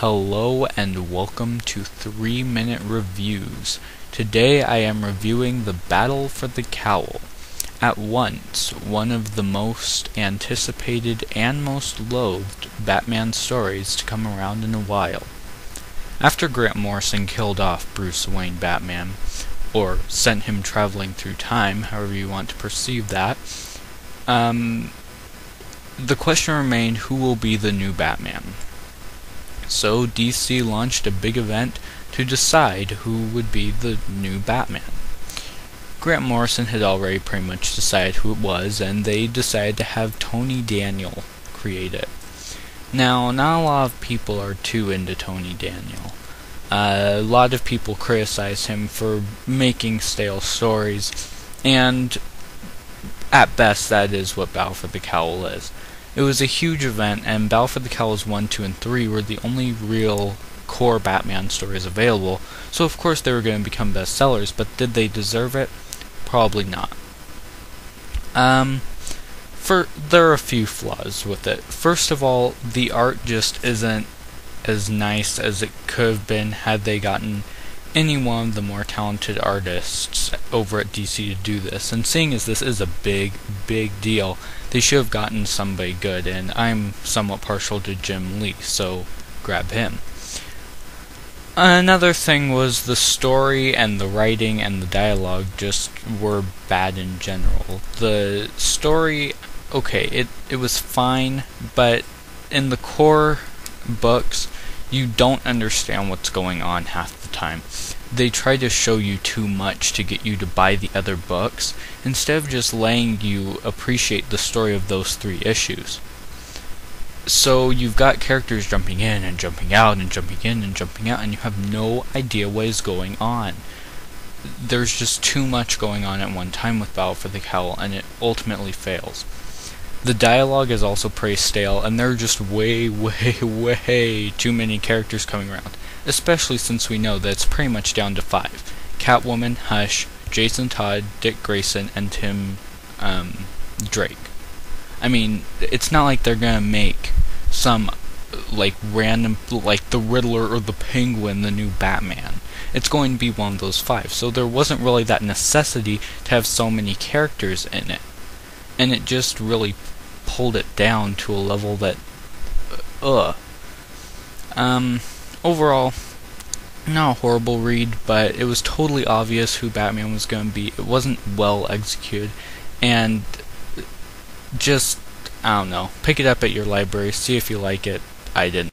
Hello and welcome to 3-Minute Reviews. Today I am reviewing The Battle for the Cowl. At once, one of the most anticipated and most loathed Batman stories to come around in a while. After Grant Morrison killed off Bruce Wayne Batman, or sent him traveling through time, however you want to perceive that, the question remained, who will be the new Batman? So DC launched a big event to decide who would be the new Batman. Grant Morrison had already pretty much decided who it was, and they decided to have Tony Daniel create it. Now, not a lot of people are too into Tony Daniel. A lot of people criticize him for making stale stories, and at best that is what Battle for the Cowl is. It was a huge event, and Battle for the Cowls 1, 2, and 3 were the only real core Batman stories available, so of course they were going to become bestsellers, but did they deserve it? Probably not. There are a few flaws with it. First of all, the art just isn't as nice as it could have been had they gotten any one of the more talented artists over at DC to do this. And seeing as this is a big deal, they should have gotten somebody good, and I'm somewhat partial to Jim Lee, so grab him. Another thing was the story and the writing and the dialogue just were bad in general. The story, okay, it was fine, but in the core books, you don't understand what's going on half the time. They try to show you too much to get you to buy the other books, instead of just letting you appreciate the story of those 3 issues. So you've got characters jumping in and jumping out and jumping in and jumping out, and you have no idea what is going on. There's just too much going on at one time with Battle for the Cowl, and it ultimately fails. The dialogue is also pretty stale, and there are just way too many characters coming around, especially since we know that it's pretty much down to 5. Catwoman, Hush, Jason Todd, Dick Grayson, and Tim Drake. I mean, it's not like they're gonna make some random, like the Riddler or the Penguin the new Batman. It's going to be one of those 5, so there wasn't really that necessity to have so many characters in it. And it just really pulled it down to a level that, overall, not a horrible read, but it was totally obvious who Batman was going to be. It wasn't well executed, and just, I don't know, pick it up at your library, see if you like it. I didn't.